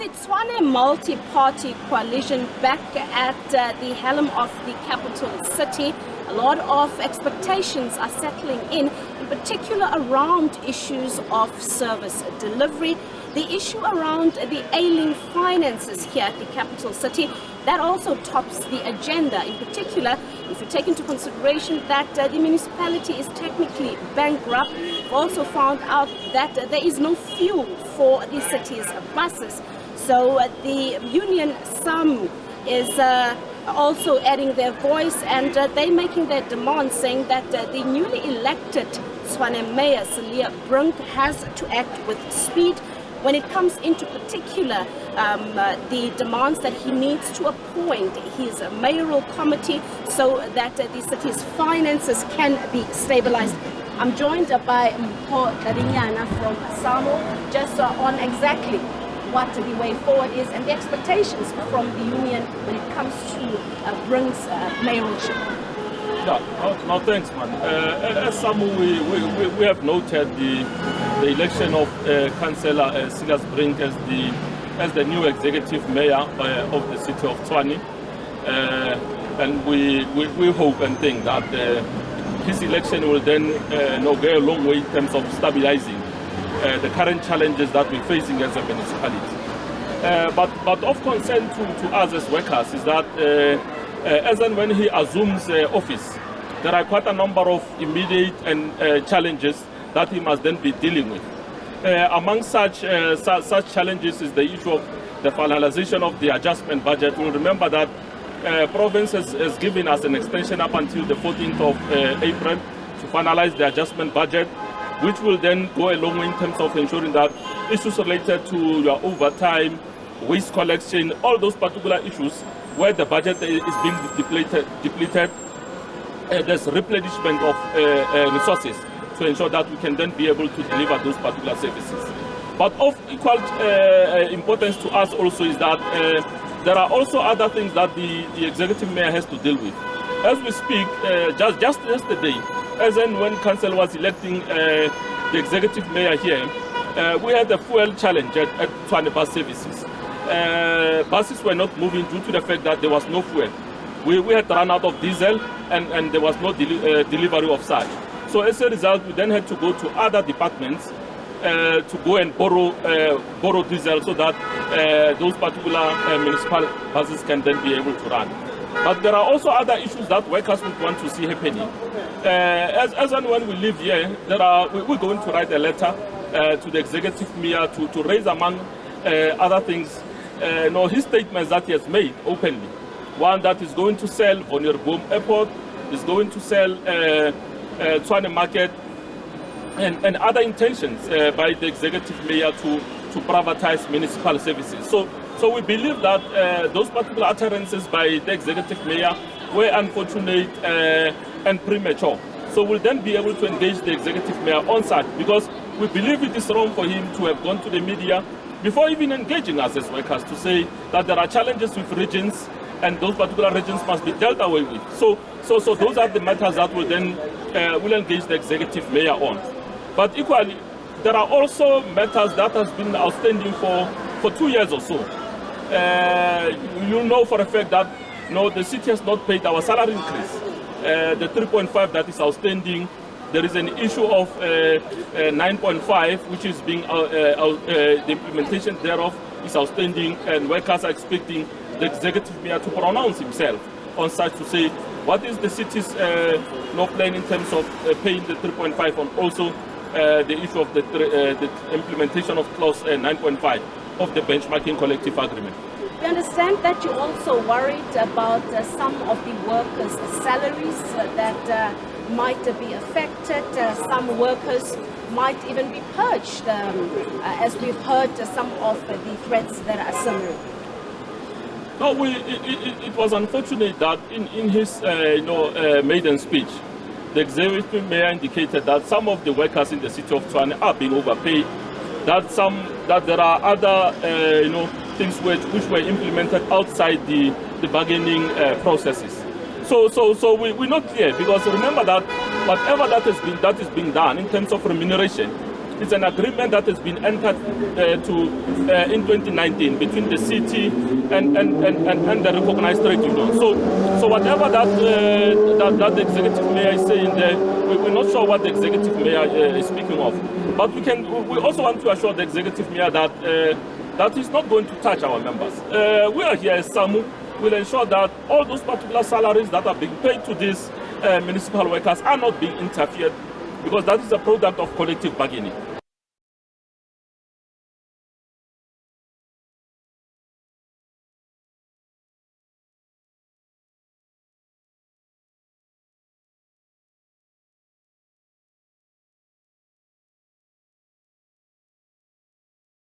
a Tshwane multi-party coalition back at the helm of the capital city. A lot of expectations are settling in particular around issues of service delivery, the issue around the ailing finances here at the capital city. That also tops the agenda, in particular if you take into consideration that the municipality is technically bankrupt. We've also found out that there is no fuel for the city's buses. So the union SAMWU is also adding their voice, and they're making their demand, saying that the newly elected Tshwane Mayor Cilliers Brink has to act with speed when it comes into particular the demands that he needs to appoint his mayoral committee so that the city's finances can be stabilized. I'm joined by Mpho Dadinyana from SAMWU just on exactly what the way forward is and the expectations from the union when it comes to Brink's mayoralship. Yeah, no thanks, man. As SAMWU, we have noted the election of Councillor Cilliers Brink as the new executive mayor of the city of Tshwane, and we hope and think that his election will then go a long way in terms of stabilizing the current challenges that we're facing as a municipality. But of concern to us as workers is that as and when he assumes office, there are quite a number of immediate and challenges that he must then be dealing with. Among such challenges is the issue of the finalization of the adjustment budget. We'll remember that province has given us an extension up until the 14th of April to finalize the adjustment budget, which will then go a long way in terms of ensuring that issues related to your overtime, waste collection, all those particular issues where the budget is being depleted, there's replenishment of resources to ensure that we can then be able to deliver those particular services. But of equal importance to us also is that there are also other things that the executive mayor has to deal with. As we speak, just yesterday, as and when council was electing the executive mayor here, we had a fuel challenge at Tshwane bus services. Buses were not moving due to the fact that there was no fuel. We had run out of diesel and there was no delivery of such. So as a result, we then had to go to other departments to go and borrow diesel so that those particular municipal buses can then be able to run. But there are also other issues that workers would want to see happening. As and when we live here, we're going to write a letter to the executive mayor to raise, among other things, his statements that he has made openly. One, that is going to sell Wonderboom Airport, is going to sell Tshwane Market, and other intentions by the executive mayor to privatize municipal services. So we believe that those particular utterances by the executive mayor were unfortunate and premature. So we'll then be able to engage the executive mayor on site, because we believe it is wrong for him to have gone to the media before even engaging us as workers to say that there are challenges with regions and those particular regions must be dealt away with. So those are the matters that will then will engage the executive mayor on. But equally, there are also matters that has been outstanding for 2 years or so. You know for a fact that the city has not paid our salary increase. The 3.5 that is outstanding. There is an issue of 9.5, which is being the implementation thereof is outstanding, and workers are expecting the executive mayor to pronounce himself on such, to say what is the city's plan in terms of paying the 3.5, and also the issue of the implementation of clause 9.5 of the benchmarking collective agreement. We understand that you're also worried about some of the workers' salaries that might be affected. Some workers might even be purged, as we've heard some of the threats that are similar. No, it was unfortunate that in his maiden speech, the executive mayor indicated that some of the workers in the city of Tshwane are being overpaid, that there are other things which were implemented outside the bargaining processes. So we're not clear, because remember that whatever that is being done in terms of remuneration It's an agreement that has been entered in 2019 between the city and the recognized trade union. So whatever that the executive mayor is saying there, we're not sure what the executive mayor is speaking of. But we also want to assure the executive mayor that he's not going to touch our members. We are here as SAMWU. Will ensure that all those particular salaries that are being paid to these municipal workers are not being interfered, because that is a product of collective bargaining.